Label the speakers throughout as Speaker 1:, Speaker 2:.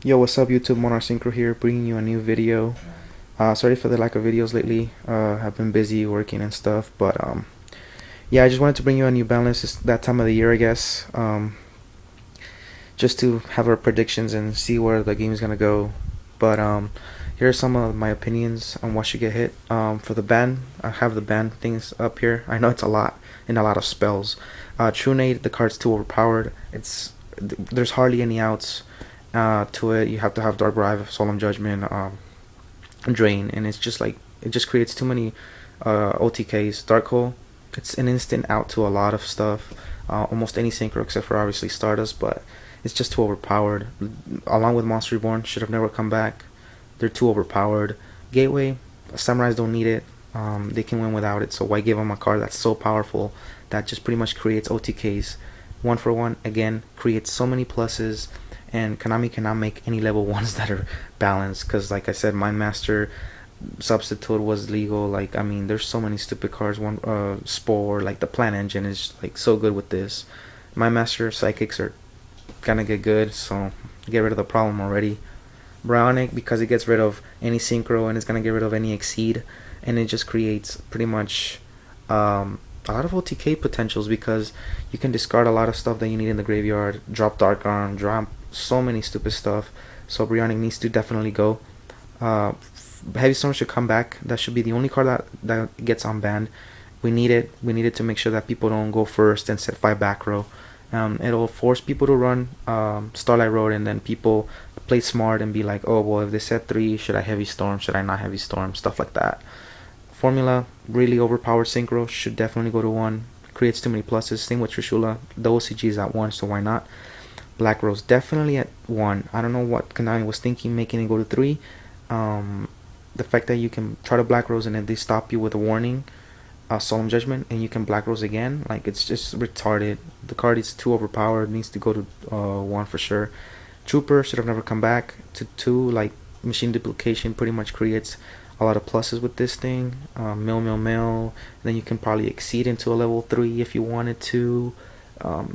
Speaker 1: Yo, what's up YouTube? Monarch Synchro here, bringing you a new video. Sorry for the lack of videos lately. I've been busy working and stuff, but yeah, I just wanted to bring you a new balance. It's that time of the year, I guess. Just to have our predictions and see where the game is gonna go. But here are some of my opinions on what should get hit. For the ban, I have the ban things up here. I know it's a lot and a lot of spells. True Nade, the card's too overpowered. There's hardly any outs to it. You have to have Dark Bribe, Solemn Judgment, Drain, and it's just like it just creates too many OTKs. Dark Hole, it's an instant out to a lot of stuff, almost any synchro except for obviously Stardust, but it's just too overpowered. Along with Monster Reborn, should have never come back. They're too overpowered. Gateway, Samurais don't need it. They can win without it, so why give them a card that's so powerful that just pretty much creates OTKs? One for one, again, creates so many pluses, and Konami cannot make any level ones that are balanced because, like I said, Mind Master Substitute was legal. Like, I mean, there's so many stupid cards. One, Spore, like the Plan Engine is like so good with this. Mind Master Psychics are gonna get good, so get rid of the problem already. Brownic, because it gets rid of any synchro and it's gonna get rid of any exceed, and it just creates pretty much a lot of OTK potentials because you can discard a lot of stuff that you need in the graveyard, drop Dark Arm, drop so many stupid stuff. So Brownic needs to definitely go. Uh, Heavy Storm should come back. That should be the only card that gets unbanned. We need it. We need it to make sure that people don't go first and set 5 back row. It'll force people to run Starlight Road, and then people play smart and be like, oh well, if they set 3, should I Heavy Storm? Should I not Heavy Storm? Stuff like that. Formula, really overpowered synchro, should definitely go to 1. Creates too many pluses. Same with Trishula. The OCG is at 1, so why not? Black Rose definitely at 1. I don't know what Konami was thinking making it go to 3. The fact that you can try to Black Rose and then they stop you with a warning, Solemn Judgment, and you can Black Rose again, like it's just retarded. The card is too overpowered, needs to go to 1 for sure. Trooper should have never come back to 2. Like, Machine Duplication pretty much creates a lot of pluses with this thing. Mill. Then you can probably exceed into a level 3 if you wanted to.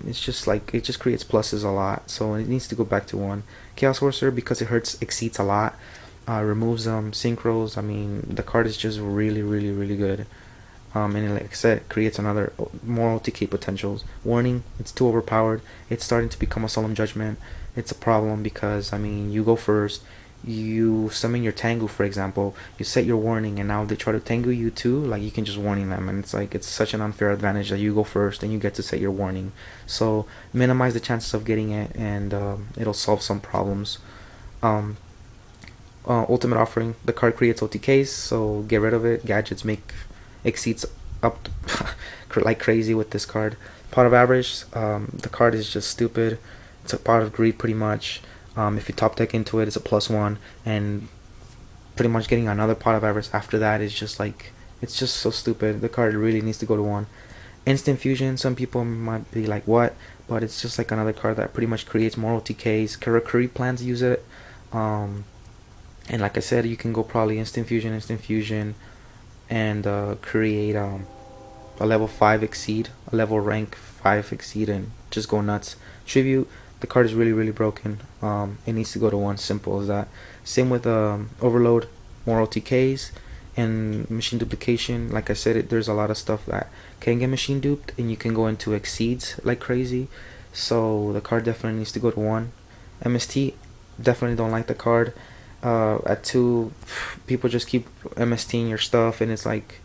Speaker 1: It's just like, it just creates pluses a lot, so it needs to go back to 1. Chaos Sorcerer, because it hurts exceeds a lot, removes synchros. I mean, the card is just really good. And like I said, creates another more OTK potentials. Warning, it's too overpowered. It's starting to become a Solemn Judgment. It's a problem because, I mean, you go first, you summon your Tengu, for example, you set your warning, and now they try to Tengu you too. Like, you can just warning them, and it's like, it's such an unfair advantage that you go first and you get to set your warning. So minimize the chances of getting it, and it'll solve some problems. Um, Ultimate Offering, the card creates OTKs, so get rid of it. Gadgets make exceeds up like crazy with this card. Pot of Average, the card is just stupid. It's a pot of greed pretty much. If you top deck into it, it's a +1, and pretty much getting another pot of Average after that is just like, it's just so stupid. The card really needs to go to 1. Instant Fusion, some people might be like, what? But it's just like another card that pretty much creates more OTKs. Karakuri plans use it. And like I said, you can go probably Instant Fusion, and create a level 5 exceed, a level rank 5 exceed, and just go nuts. Tribute, the card is really broken. It needs to go to 1, simple as that. Same with Overload, more OTKs, and Machine Duplication. Like I said, there's a lot of stuff that can get machine duped, and you can go into exceeds like crazy. So the card definitely needs to go to 1. MST, definitely don't like the card. At 2, people just keep MSTing your stuff, and it's like,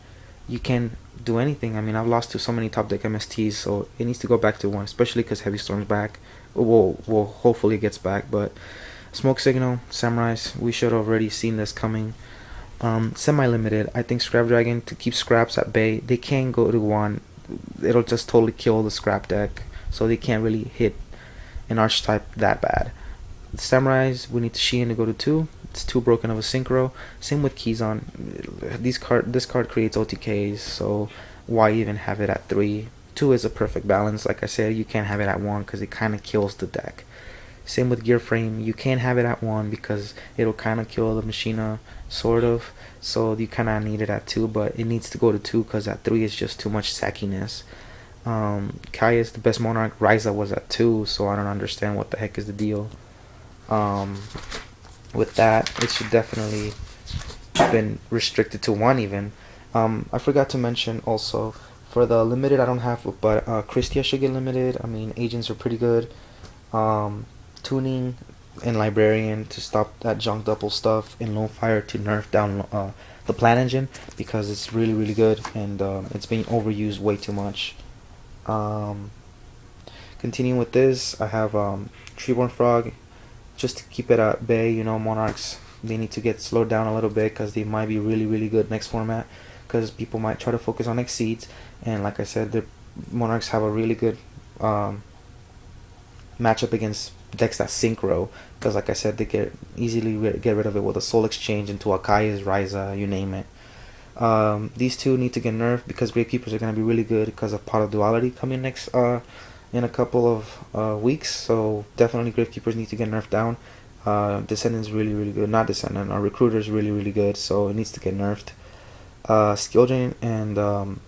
Speaker 1: you can't do anything. I mean, I've lost to so many top deck MSTs, so it needs to go back to 1, especially because Heavy Storm's back. Well, hopefully it gets back, but Smoke Signal, Samurais, we should have already seen this coming. Semi-limited, I think Scrap Dragon, to keep scraps at bay, they can't go to 1. It'll just totally kill the scrap deck, so they can't really hit an archetype that bad. The Samurais, we need to Shein to go to 2. It's too broken of a synchro. Same with Kizan. This card creates OTKs, so why even have it at 3? 2 is a perfect balance. Like I said, you can't have it at 1 because it kind of kills the deck. Same with Gear Frame. You can't have it at 1 because it'll kind of kill the Machina, sort of. So you kind of need it at 2, but it needs to go to 2 because at 3 is just too much sackiness. Kaya is the best Monarch. Ryza was at 2, so I don't understand what the heck is the deal. Um, with that, it should definitely been restricted to one even. I forgot to mention also for the limited I don't have, but Christia should get limited. I mean, agents are pretty good. Um, Tuning and librarian to stop that junk double stuff, and low fire to nerf down the plan engine because it's really good, and it's being overused way too much. Um, Continuing with this, I have Treeborn Frog just to keep it at bay. You know, Monarchs, they need to get slowed down a little bit because they might be really good next format, because people might try to focus on Exceeds, and like I said, the Monarchs have a really good um, matchup against decks that synchro, because like I said, they get easily get rid of it with a Soul Exchange into Akai's, Ryza, you name it. These two need to get nerfed because Gravekeepers are going to be really good because of Pot of Duality coming next in a couple of weeks. So definitely Gravekeepers need to get nerfed down. Descendant's really good. Not Descendant. Our Recruiter's really good, so it needs to get nerfed. Skill Drain and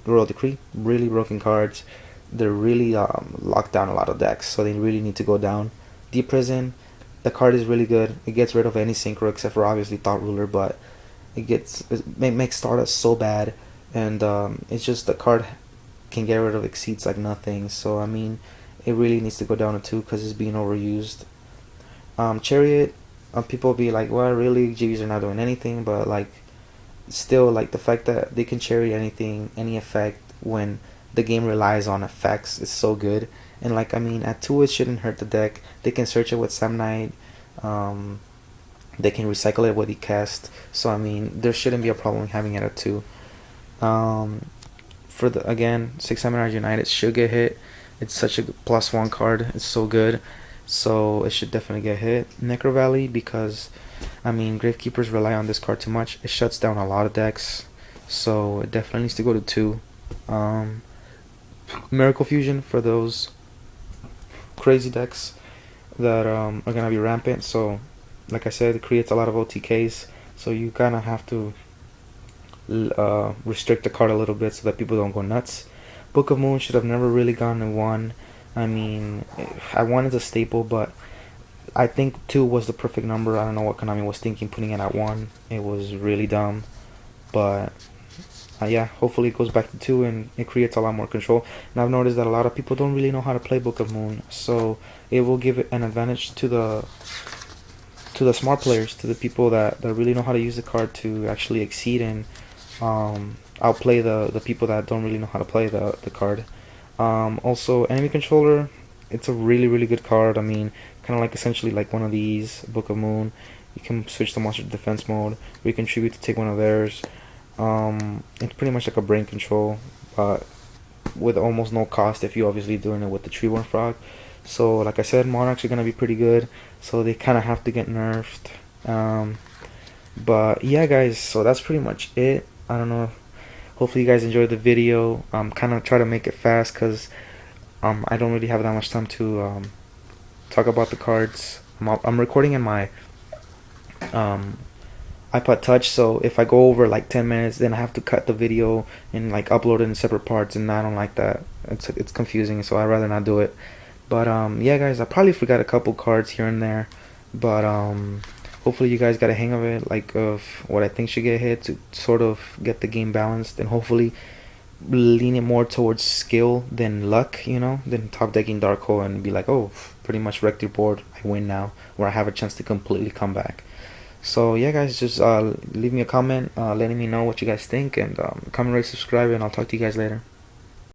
Speaker 1: Royal Decree, really broken cards. They're really locked down a lot of decks, so they really need to go down. Deep Prison, the card is really good. It gets rid of any synchro except for obviously Thought Ruler, but it makes Stardust so bad, and it's just the card can get rid of Exceeds like nothing. So I mean, it really needs to go down to 2 because it's being overused. Chariot, people be like, well, really, GVs are not doing anything, but like, still, like the fact that they can chariot anything, any effect when the game relies on effects is so good. And like, I mean, at 2 it shouldn't hurt the deck. They can search it with Samnite. They can recycle it with Ecast. So I mean, there shouldn't be a problem having it at 2. For the again, 6 Samurai United should get hit. It's such a +1 card. It's so good. So it should definitely get hit. Necro Valley, because I mean, Gravekeepers rely on this card too much. It shuts down a lot of decks. So it definitely needs to go to 2. Miracle Fusion for those crazy decks that are gonna be rampant. So like I said, it creates a lot of OTKs, so you kind of have to restrict the card a little bit so that people don't go nuts. Book of Moon should have never really gone to 1. I mean, I wanted a staple, but I think 2 was the perfect number. I don't know what Konami was thinking putting it at 1. It was really dumb, but yeah, hopefully it goes back to 2 and it creates a lot more control. And I've noticed that a lot of people don't really know how to play Book of Moon, so it will give it an advantage to the smart players, to the people that really know how to use the card to actually exceed and outplay the people that don't really know how to play the card. Also, enemy controller, it's a really good card. I mean, kind of like essentially like one of these, Book of Moon. You can switch the monster to defense mode, or you can tribute to take one of theirs. It's pretty much like a brain control, but with almost no cost if you're obviously doing it with the Treeborn Frog. So like I said, Monarchs are gonna be pretty good, so they kind of have to get nerfed. But yeah, guys, so that's pretty much it. I don't know. Hopefully you guys enjoyed the video. Kind of try to make it fast because I don't really have that much time to talk about the cards. I'm recording in my iPod Touch, so if I go over like 10 minutes, then I have to cut the video and like upload it in separate parts, and I don't like that. It's confusing, so I'd rather not do it. But yeah, guys, I probably forgot a couple cards here and there, but hopefully you guys got a hang of it, like of what I think should get hit to sort of get the game balanced, and hopefully lean it more towards skill than luck, you know, than top decking Dark Hole and be like, oh, pretty much wrecked your board, I win now, where I have a chance to completely come back. So yeah, guys, just leave me a comment letting me know what you guys think, and comment, rate, subscribe, and I'll talk to you guys later.